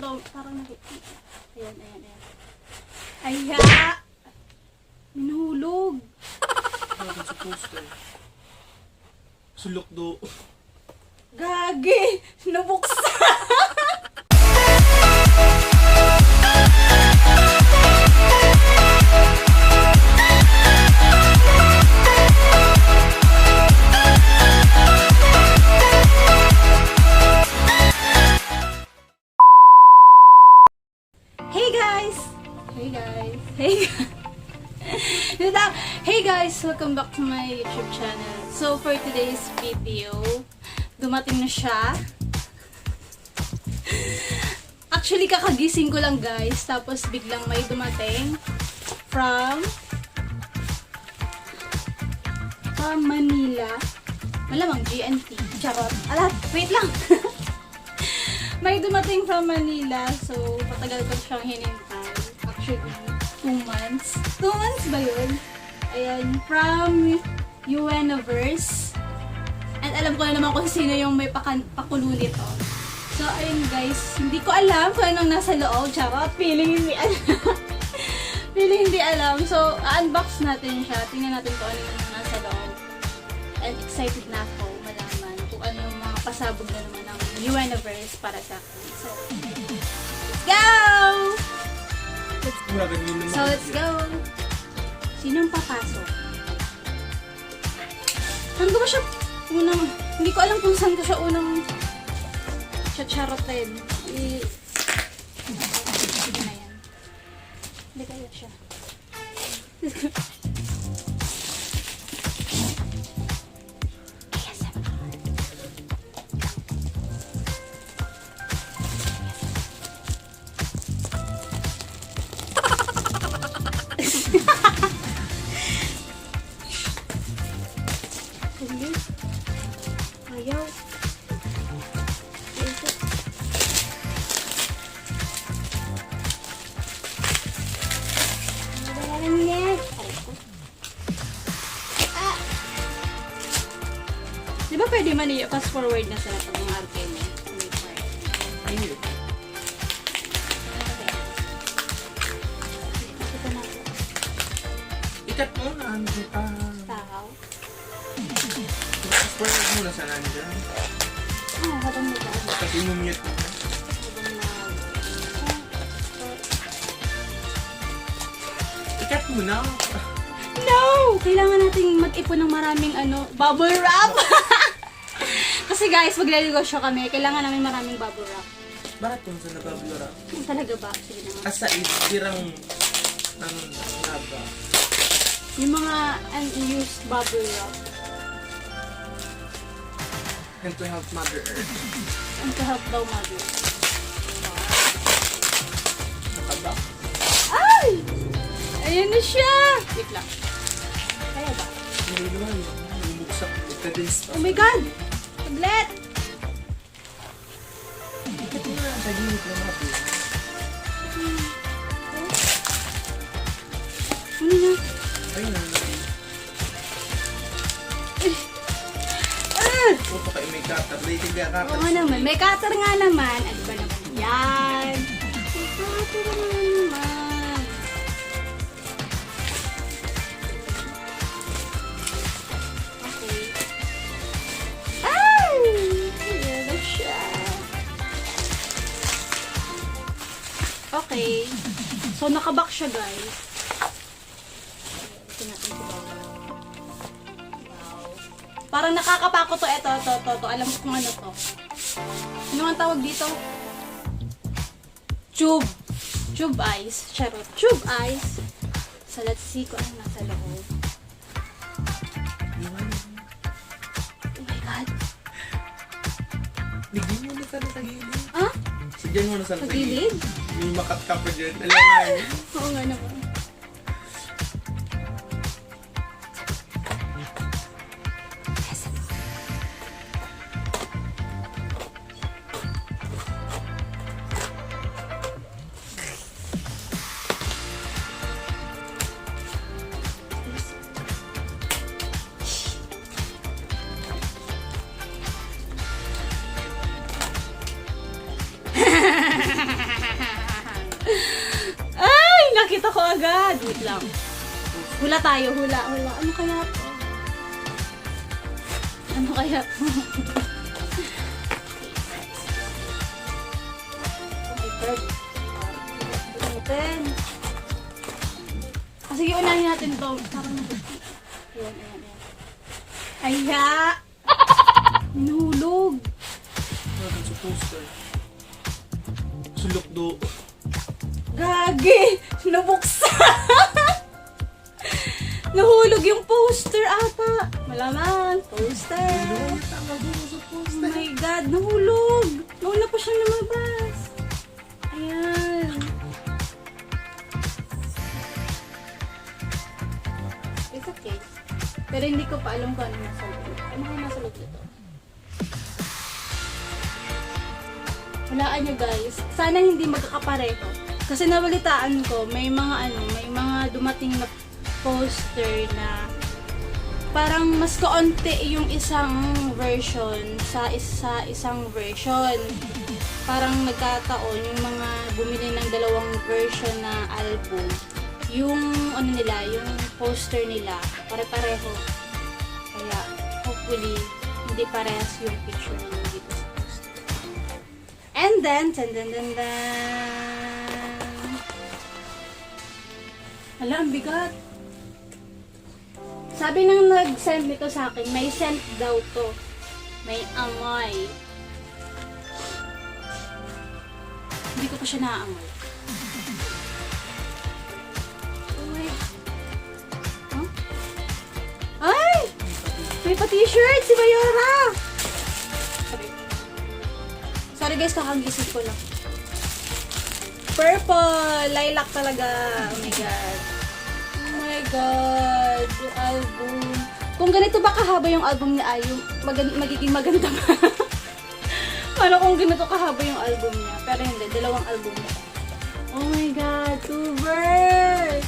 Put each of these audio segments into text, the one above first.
Pero parang nakikita. Ayan, ayan, ayan. Aya! Minahulog. Ano sa poster? Sulok do. Gagi! Nabuksan! Hey guys! Hey guys! Hey guys! Hey guys! Welcome back to my YouTube channel. So for today's video, dumating na siya. Actually, kakagising ko lang guys. Tapos biglang may dumating from Manila. Malamang GNT. Charot. Alat, wait lang. May dumating from Manila. So, patagal ko siyang hinintay. Actually, 2 months. 2 months ba yun? Ayan, from Universe. And alam ko na naman kung sino yung may pakulo nito. So, ayun guys, hindi ko alam kung anong nasa loob. Charot, feeling hindi alam. Feeling hindi alam. So, unbox natin siya. Tingnan natin kung ano yung nasa loob. And excited na ako malaman kung ano yung mga pasabog na naman ng Universe para sa akin. So, let's go! Let's go! Sinong papasok? Saan ko ba siya unang... Hindi ko alam kung saan ko siya unang chacharotin. Sige na yan. Hindi kaya siya. Ayaw. Di ba pwede man i-fast forward na sila pag mga RPM niya? Hindi. Ikat mo na. Ano ka? Tao. Forward mo na sa nandiyan. Ah, habang nila. Kasi mumute mo. Ikat mo na. No! Kailangan nating mag-ipon ng maraming bubble wrap. Kasi guys, maglalagosyo kami. Kailangan namin maraming bubble wrap. Bakit kung saan nababulura? Talaga ba? Sige na nga. Asa istirang naba. Yung mga unused bubble wrap. And to help Mother Earth. And to help daw mother. Nakaba? Ay! Ayan na siya! Wait lang. Kaya ba? Hindi naman. Bumuksak. Ito Oh my God! Tablet! Ikat mo na. Sa gilid na natin. Ano na? Ayun na. Puto kayo may cutter. Rating kaya cutter. Oo nga naman. May cutter nga naman. Ano ba naman yan? May cutter nga naman. Okay. Ay! Ayan na siya. Okay. So, nakabox siya, guys. Ito natin si Bawal. Parang nakakapako to. Ito. Alam ko kung ano to. Ano ang tawag dito? Tube. Tube eyes. Charot. Tube eyes. So, let's see kung ano nasa loob. Oh my God. Bigyan mo na sana sa gilid. Ah? Sigyan mo na sana Sa sa gilid? gilid. May makat ka pa dyan. Alam nga yun. Oo nga naman. lang. Hula tayo, hula. Ano kaya to? Ano kaya to? Natin. Sige, unahin natin to. Parang ayan. Aya! Nahulog. Ano sa poster? Sulok do. Gagi! Nabuksan! Nahulog yung poster ata. Malaman, poster. Oh my God, nahulog. Nauna pa siyang lumabas. Ayan. It's okay. Pero hindi ko pa alam kung ano nasa loob. Ano kaya nasa loob dito? Walaan nyo guys. Sana hindi magkakapareho. Kasi nabalitaan ko, may mga dumating na poster na parang mas kaunti yung isang version sa isang version. Parang nagkataon yung mga bumili ng dalawang version na album. Yung yung poster nila, pare-pareho. Kaya hopefully hindi parehas yung picture nila dito sa poster. And then, hala, ang bigat. Sabi nang nag-send nito sa akin, may scent daw to. May amoy. Hindi ko pa siya naaamoy. Huh? Ay! May pa-t-shirt si Mayora! Sorry guys, kakagising ko lang. Purple! Lilac talaga. Oh my God. Oh my God. Yung album. Kung ganito ba kahaba yung album ni Ayu, magiging maganda ba? Paano kung ganito kahaba yung album niya? Pero hindi, dalawang album niya. Oh my God. Tuber!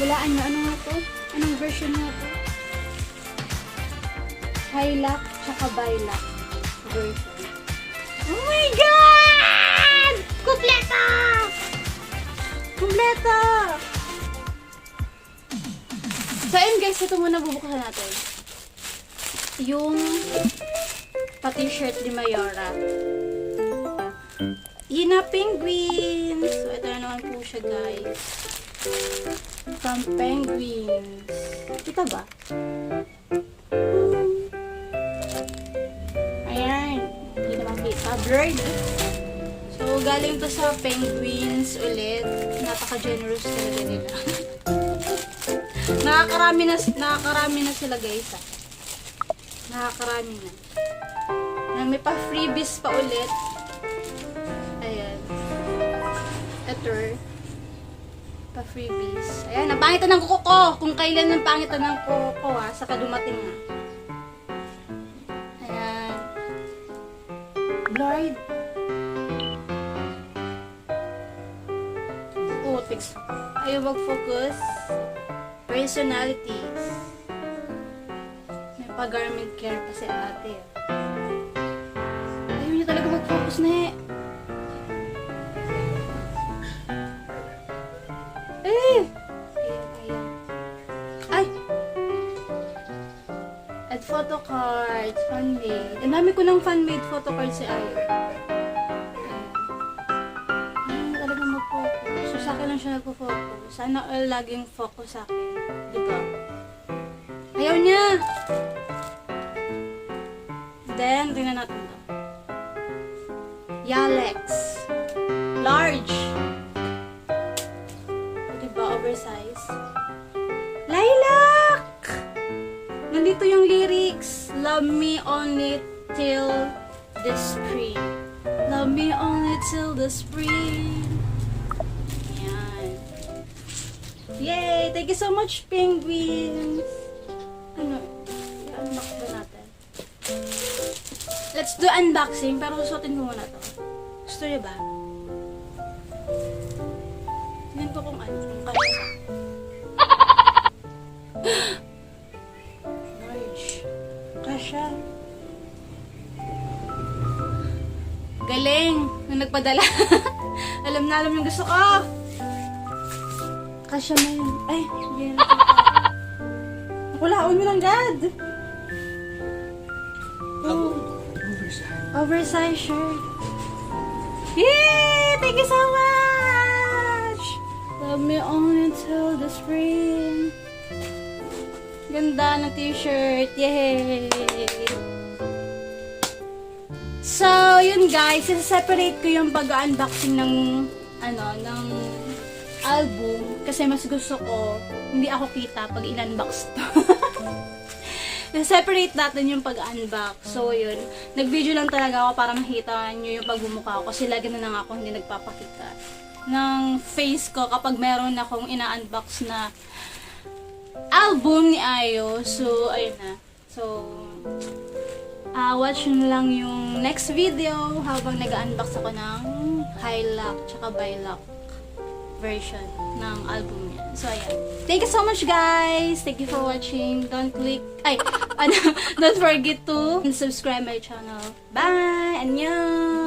Hulaan na. Ano nga to? Anong version nga to? Lilac tsaka Lilac version. Oh my God! Kumpleta! Kumpleta! So ayun guys, ito muna bubuksan natin. Yung pa-t-shirt ni Mayora. Ina Penguins! So ito na naman po siya guys. From Penguins. Kita ba? Ayan. Hindi naman kita. Blurred. So galing to sa Penguins ulit. Napaka-generous talaga nila. Nakakarami na sila guys. Nakakarami na. May pa freebies pa ulit. Ayan. Ito. Pa freebies. Ayan, napangitan ng kuko ko. Kung kailan ang pangitan ng kuko ko ha, saka dumating na. Ayan. Blurred. Oh, text. Ayaw mag-focus. Personalities. May pa-garment care pa si ate. Ayaw niya talaga mag-focus na eh. Ayan. Ay! At photo cards, fan-made. Ang dami ko ng fan-made photo cards si Ayo. Ayaw niya talaga mag-focus. So sa akin lang siya nagpo-focus. Sana laging focus sa akin. Diba? Ayaw niya! Then, tingnan natin to. Lilac. Large. Diba? Oversize. Lilac! Nandito yung lyrics. Love me only till the spring. Love me only till the spring. Ayan. Yay! Thank you so much, Penguins! Ano? I-unbox ba natin? Let's do unboxing, pero susutin ko muna to. Gusto niyo ba? Tingnan ko kung ano. Kung kaya. Large. Kasha. Galing! Nung nagpadala. Alam na alam yung gusto ko. Kasya na yun. Ay, yan. Nakulaon mo lang, God. Oh, oversized shirt. Yay! Thank you so much! Love me on until the spring. Ganda ng t-shirt. Yay! So, yun guys. Separate ko yung pag-unboxing ng ng album. Kasi mas gusto ko, hindi ako kita pag in-unbox to. Separate natin yung pag-unbox. So, yun. Nag-video lang talaga ako para makita nyo yung pagbumukha ko. Kasi lagi na lang ako hindi nagpapakita ng face ko kapag meron akong ina-unbox na album ni Ayo. So, ayun na. So, watch nyo lang yung next video habang nag-unbox ako ng Lilac tsaka Lilac version ng album niya. So, ayan. Thank you so much, guys! Thank you for watching. Don't forget to subscribe my channel. Bye! Annyeong!